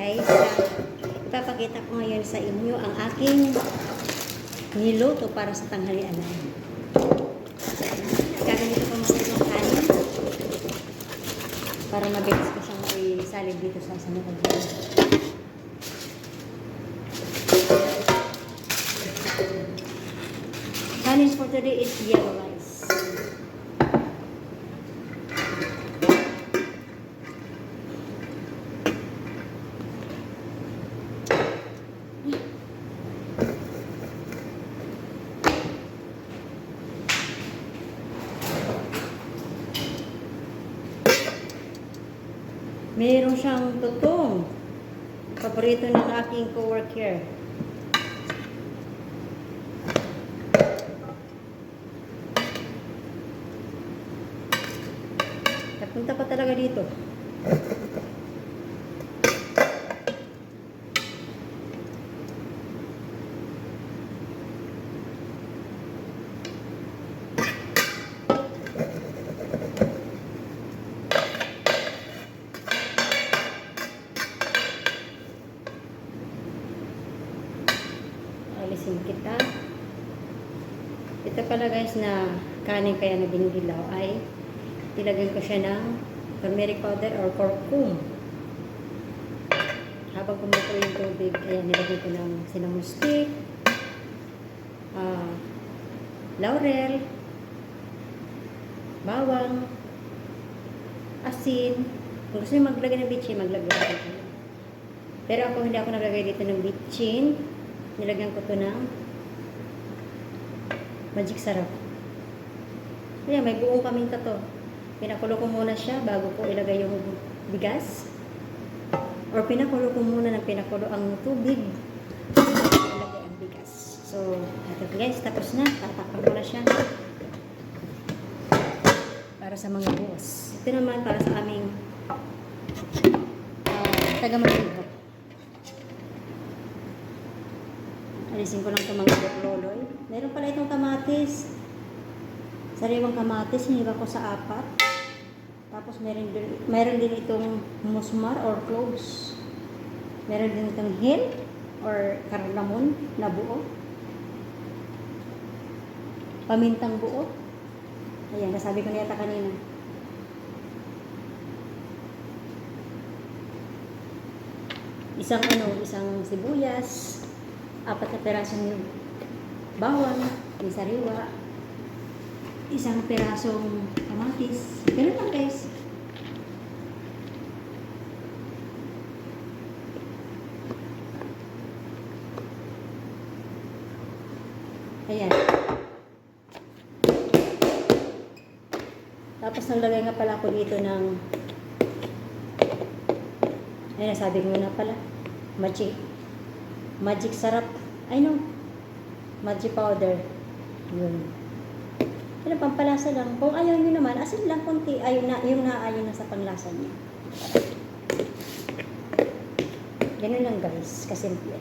guys, ipapakita ko ngayon sa inyo ang aking niluto para sa tanghalian. Gaganito ko muna ng kanin para mabilis ko siyang isalid dito sa sanukod. Kanin for today is yellow rice. Mayroon siyang tutong. Paborito ng aking coworker. Napunta pa talaga dito. Alisin kita. Ito pala guys na kanin kaya na binigilaw ay ilagyan ko siya ng turmeric powder or curcum. Habang kumukulo yung tubig, ayan, nilagyan ko ng cinnamon stick, laurel, bawang, asin. Kung gusto nyo maglagay ng bitchin, maglagay ko. Pero ako hindi ako naglagay dito ng bitchin. Nilagyan ko to ng magic sarap. Ayan, may buong paminta to. Pinakulo ko muna siya bago ko ilagay yung bigas. Or pinakulo ko muna ng pinakulo ang tubig bago ko ilagay ang bigas. So, ito guys, tapos na. Tatakpan ko na siya. Para sa mga buwas. Ito naman para sa aming taga-Manila. Alisin ko lang itong mga loloy. Meron pala itong kamatis. Sariwang kamatis, hiniwa ko sa 4. Tapos meron din itong musmar or cloves. Meron din itong hill or cardamom na buo. Pamintang buo. Ayan, nasabi ko na yata kanina. Isang sibuyas. 4 na perasong bawang, may sariwa, isang perasong kamatis. Ganun lang guys. Ayan. Tapos naglagay nga pala ako dito ng ayan, nasabi ko na pala magic sarap. Ay no, magic powder. Yun. Pero pampalasa lang. Kung ayaw nyo naman, asin lang konti. Ayaw na sa panlasa niya. Ganun lang guys. Kasimple.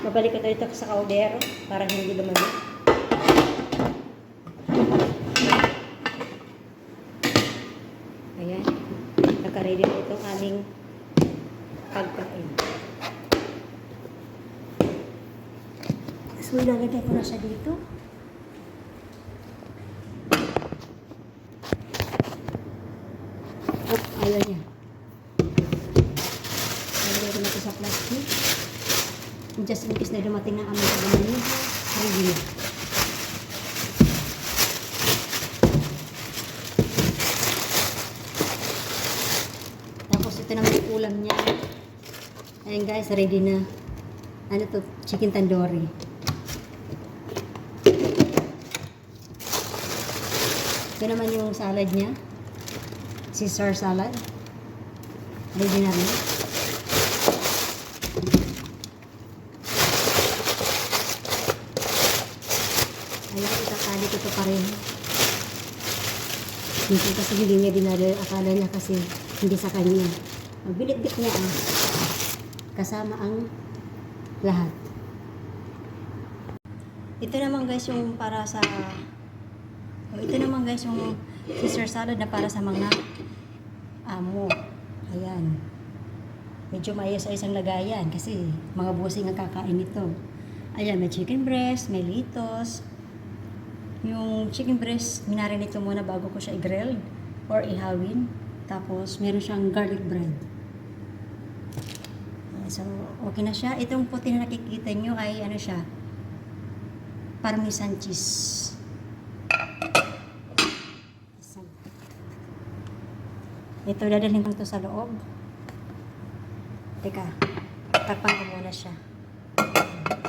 Babalik ko ito sa kaldero para hindi lumamig. Ayan. Naka-ready na itong aming pagkain. So, ilalagay ko na siya dito. Ayaw niya. Ilalagay ko na ito sa plastic. Just in case na dumating ng aming pagmamaniho, ready na. Tapos ito naman yung ulam niya. Ayan guys, ready na. Ano to? Chicken tandoori. Ito naman yung salad niya. Caesar salad. Ready na rin. Ayan, itatali ko ito pa rin. Minsan kasi hindi niya dinalo. Akala niya kasi hindi sa kanya. Magbilitbit niya kasama ang lahat. Ito naman guys yung para sa ito naman guys yung Caesar salad na para sa mga amo. Ayan. Medyo maayos-ayos ang lagayan kasi mga busing ang kakain nito. Ayan, may chicken breast, may litos. Yung chicken breast, minarinate ko muna bago ko siya i-grill or ihawin. Tapos, meron siyang garlic bread. So, okay na siya. Itong puti na nakikita nyo ay ano siya, parmesan cheese. Ito, dadalhin ko ito sa loob. Teka, takpan ko muna siya.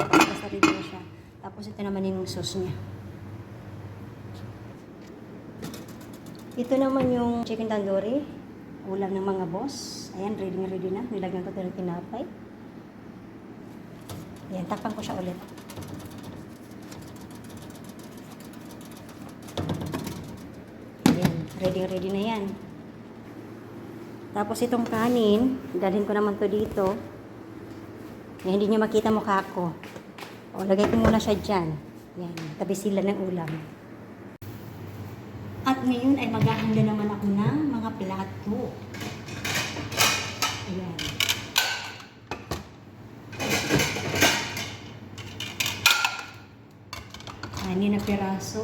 Basta rin na siya. Tapos ito naman yung sauce niya. Ito naman yung chicken tandoori. Ulam ng mga boss. Ayan, ready na. Nilagyan ko ito ng tinapay. Ayan, takpan ko siya ulit. Ayan, ready na yan. Tapos itong kanin, dalhin ko naman to dito. Na hindi nyo makita mukha ko. O, lagay ko muna siya dyan. Yan, tabi sila ng ulam. At ngayon ay maghahanda naman ako ng mga plato. Ayan. Kanin na piraso.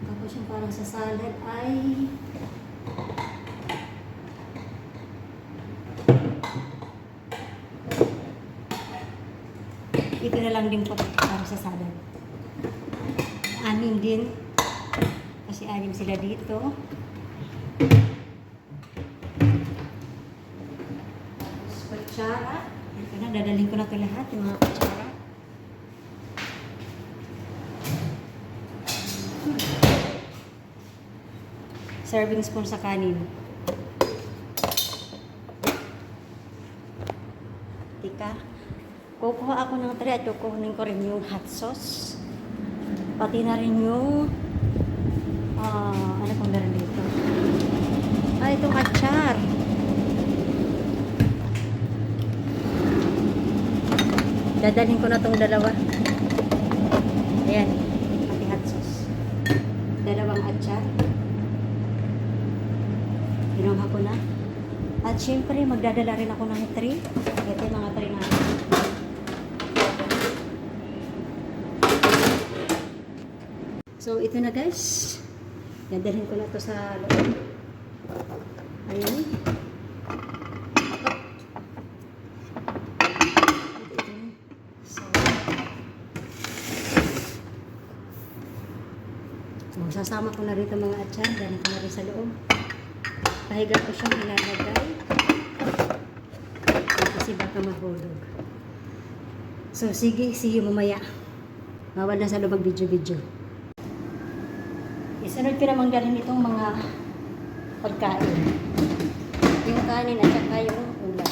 Tapos yung parang sa salad ay ito na lang din po para sa salad. Anim din. Kasi anim sila dito. Tapos kutsara. Ito na, dadalhin ko na ito lahat, yung mga kutsara. Serving spoon sa kanin. Tika. Kukuha ako ng tray at kukunin ko rin yung hot sauce. Pati na rin yung ano kung meron dito? Itong atsar. Dadalhin ko na tong dalawa. Ayan. Pati hot sauce. Dalawang atsar. Ginawa ko na. At syempre, magdadala rin ako ng tray. Ito yung mga tray natin. So, ito na guys. Dadalhin ko na to sa loob. Ayan. So, sasama ko na rito mga atyan. Dalhin ko na rin sa loob. Pahiga ko siyang ilalagay. Kasi baka mahulog. So, sige. See you mamaya. Bawal na sa loob mag-video-video. Isunod ko namang dalhin itong mga pagkain. Yung kanin at saka yung ulam.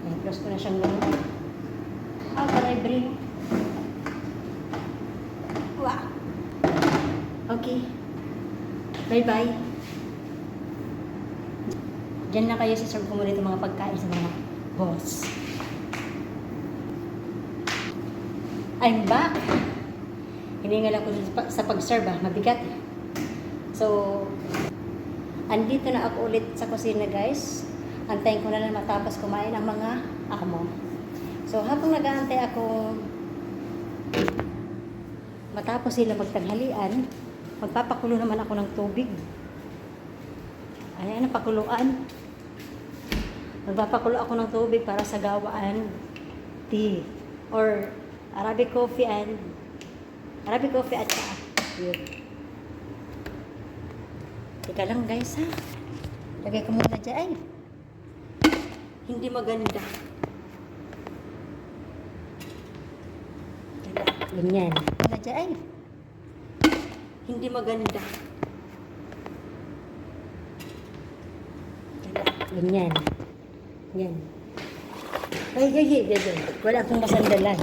Ayan, close ko na siyang gano'n. How can I bring? Wow! Okay. Bye-bye. Diyan na kayo siserve ko muna itong mga pagkain sa mga boss. I'm back! Hiningal ako sa pag-serve mabigat. So, andito na ako ulit sa kusina guys. Antayin ko na lang matapos kumain ang mga amo. So, habang nag-aantay ako matapos sila magtanghalian, magpapakulo naman ako ng tubig. Ayan, napakuluan. Magpapakulo ako ng tubig para sa gawaan tea or Arabic coffee at saka yun. Teka lang guys ha. Lagay ko muna dyan. Ay, hindi maganda. Ganyan. Muna dyan. Ay, hindi maganda. Ganyan. Yan. Ay. Wala akong masandalan.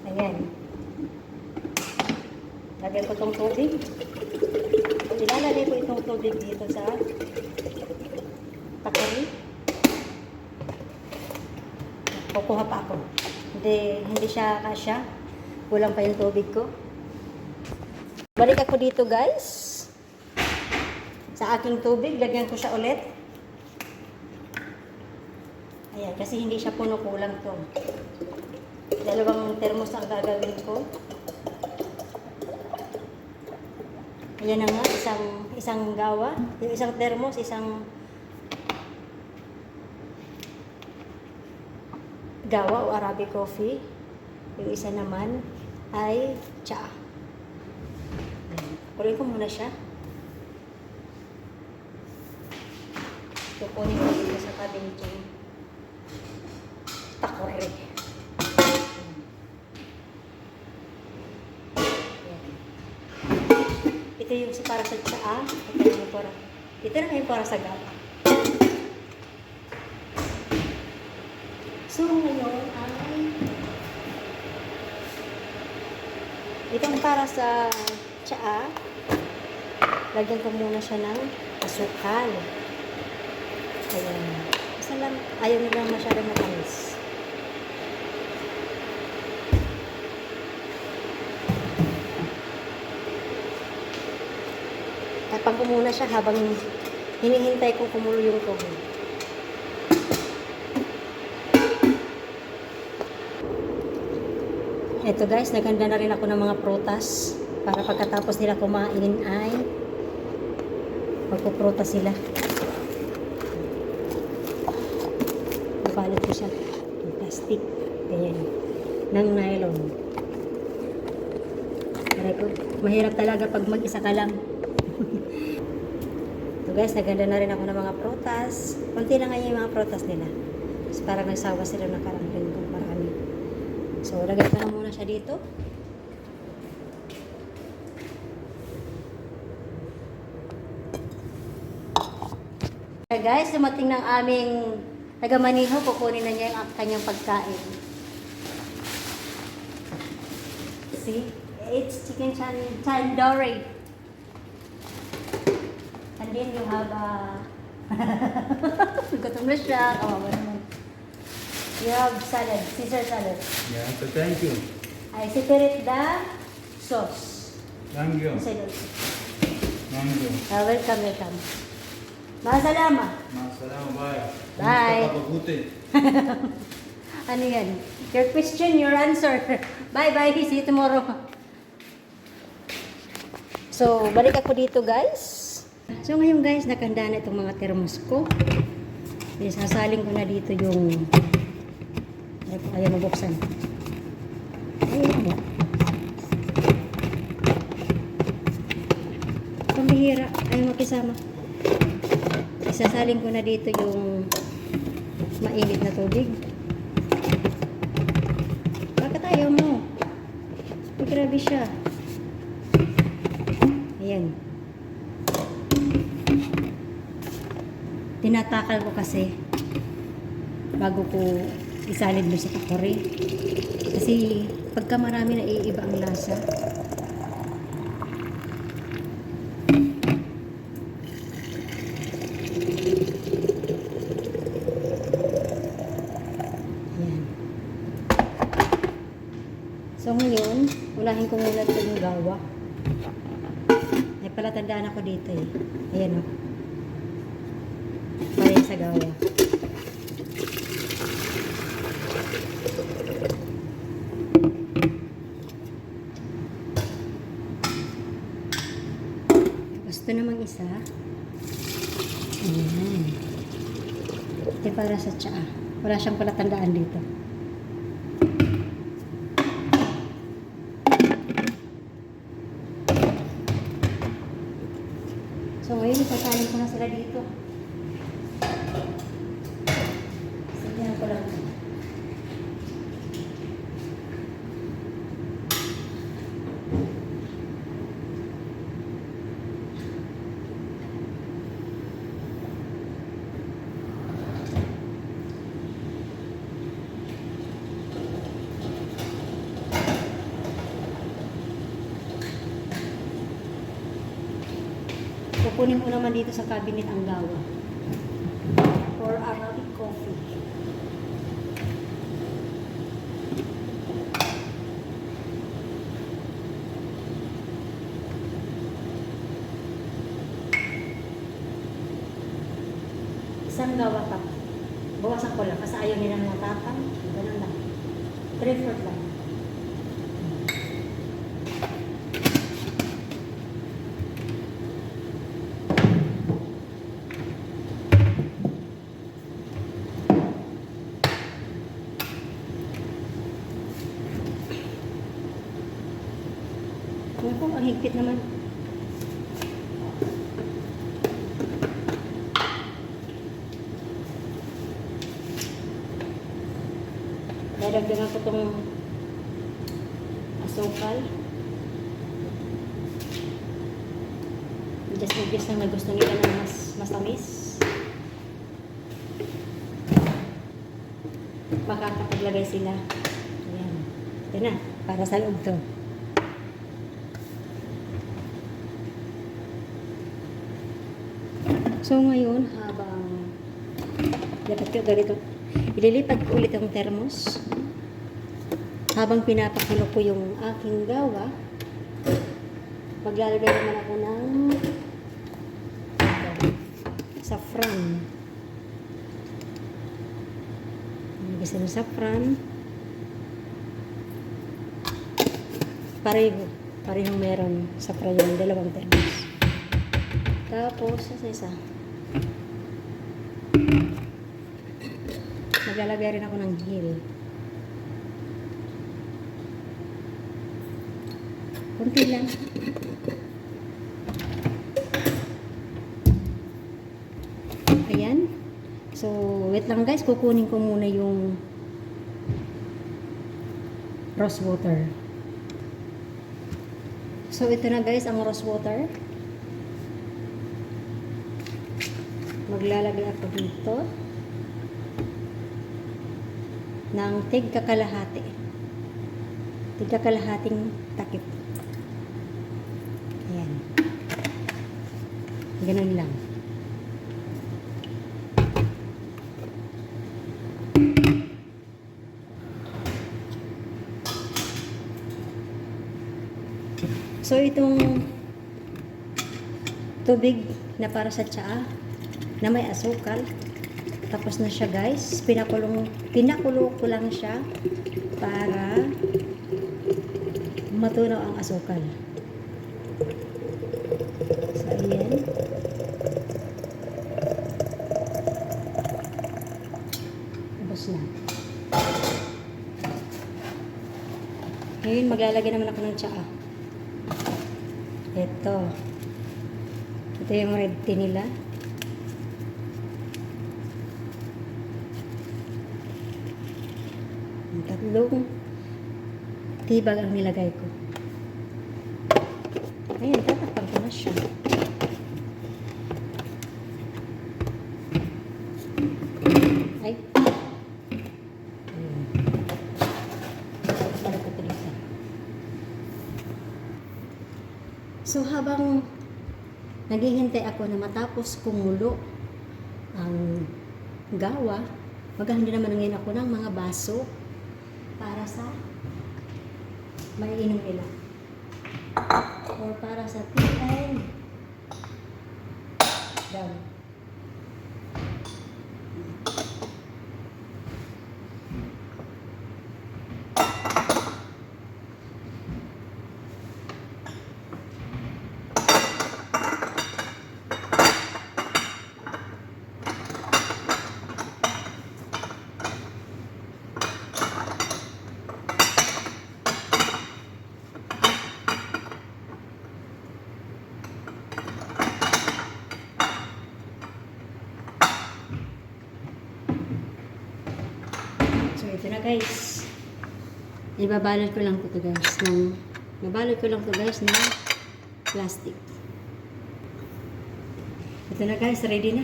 Ayan. Lagyan ko itong tubig. Ilalagay ko itong tubig dito sa takari. Kukuha pa ako. Hindi siya kasya. Kulang pa yung tubig ko. Balik ako dito guys. Sa aking tubig, lagyan ko siya ulit. Ayan, kasi hindi siya puno, kulang to. Dalawang termos ang gagawin ko. Ayan na nga, isang gawa. Yung isang termos, isang gawa o Arabic coffee. Yung isa naman ay tsaa. Kunin ko muna siya. Kukunin ko dito sa tabi nito. Takore. Ito yung para sa tsaa. Ito na yung para sa gawa. So, ngayon ay itong para sa tsaa. Lagyan ko muna siya ng asukal. Ayan. Isa lang, ayaw nila masyadong matamis. Tapang ko muna siya habang hinihintay ko kumulo yung tubig. Eto guys, naganda na rin ako ng mga prutas para pagkatapos nila kumain ay magpuprutas sila. Balot ko siya ng plastic. Ayan. Ng nylon. Mahirap talaga pag mag-isa ka lang. So guys, naganda na rin ako ng mga prutas. Kunti na ngayon yung mga prutas nila. So, parang nagsawa sila ng karangin ko. Marami. So, lagay ko na muna siya dito. Okay guys, dumating ng aming taga-Maniho, kukunin na niya yung kanyang pagkain. See? It's chicken tandoori. And then you have gutom na siya. Kawawa naman. You have salad, Caesar salad. Yeah, so thank you. I separate the sauce. Thank you. Inside also. Thank you. Welcome. Masalama. Masalam, bye. Bye. Kapabuti. Ano yan? Your question, your answer. Bye-bye. See you tomorrow. So, balik ako dito, guys. So, ngayon, guys, nakahanda na itong mga termos ko. Sasaling ko na dito yung ayaw mabuksan. Ayaw mo. Pambihira. Ayaw makisama. Isasaling ko na dito yung mainit na tubig. Bakit ayaw mo? Grabe siya. Ayan. Tinatakal ko kasi bago ko isalin mo sa takore. Kasi pagka marami na iiba ang lasa. So ngayon, unahin ko muna ito yung gawa. May palatandaan ako dito eh. Ayan o. Para sa gawa. Gusto namang isa. Ayan. Ito para sa tsaa. Wala siyang palatandaan dito. So ngayon, isasalin ko na sila dito. Sindihan ko lang. Kukunin ko naman dito sa cabinet ang gawa. For Arabic coffee. Isang gawa pa. Bawasan ko lang kasi ayaw nila ng tapang. Ganun lang. 3/4 lang. Naku, ang higpit naman. Dadagdagan ko itong asukal. Just in case na gusto nila ng mas matamis. Makakapaglagay sila. Ayan. Ito na, para sa loob to. So ngayon, habang dapat ko ganito, ililipat ko ulit ang thermos. Habang pinapakulo ko yung aking gawa, maglalagay naman ako ng saffron. Nagisa ng saffron. Parehong meron saffron yung dalawang thermos. Tapos, isa. Maglalagay rin ako ng gel. Kunti lang. Ayan. So, wait lang guys. Kukunin ko muna yung rose water. So, ito na guys ang rose water. Maglalagay ako dito ng tig-kakalahati. Tig-kakalahating takip. Ayan. Ganun lang. So, itong tubig na para sa tsaa na may asukal. Tapos na siya guys. Pinakulo ko lang siya para matunaw ang asukal. So, ayan. Tapos na. Ngayon, maglalagay naman ako ng tsaa. Ito. Ito yung red tea nila. Tatlong tibag ang nilagay ko. Ayan, tatakpan ko na siya. Ay. Ayan. Balik ko ito dito. So, habang naghihintay ako na matapos kumulo ang gawa, maghahanda naman ngayon ako ng mga baso para sa maiinom nila or para sa tea and down. So, ito na guys. Ibabalot ko lang ito guys. Mabalot ko lang ito guys ng plastic. Ito na guys. Ready na.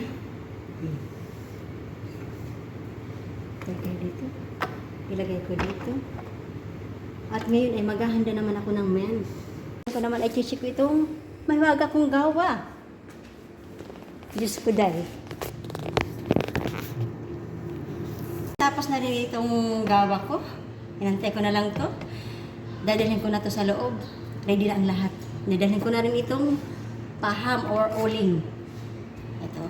Ilagay dito. Ilagay ko dito. At ngayon ay maghahanda naman ako ng men. Ako naman ay chichik ko itong mahiwaga kong gawa. Diyos ko dahil. Tapos na rin itong gawa ko. Inantay ko na lang to. Dadalhin ko na to sa loob. Ready na ang lahat. Dadalhin ko na rin itong paham or uling. Ito.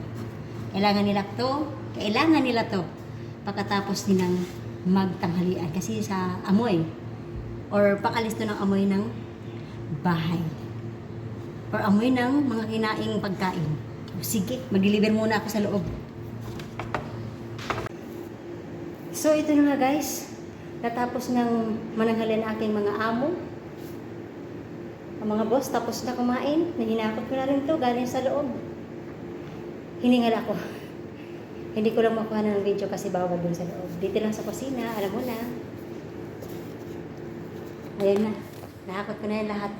Kailangan nila to pagkatapos nilang magtanghalian kasi sa amoy or pakalis to ng amoy ng bahay or amoy ng mga kinaing pagkain. Sige, mag-deliver muna ako sa loob. So ito na nga guys, natapos ng mananghalin aking mga amo, ang mga boss, tapos na kumain. Nahinakot ko na rin to galing sa loob. Hiningal ako. Hindi ko lang makuha ng video kasi bawal dun sa loob. Dito lang sa kusina, alam mo na. Ayan na. Nahakot ko na yung lahat.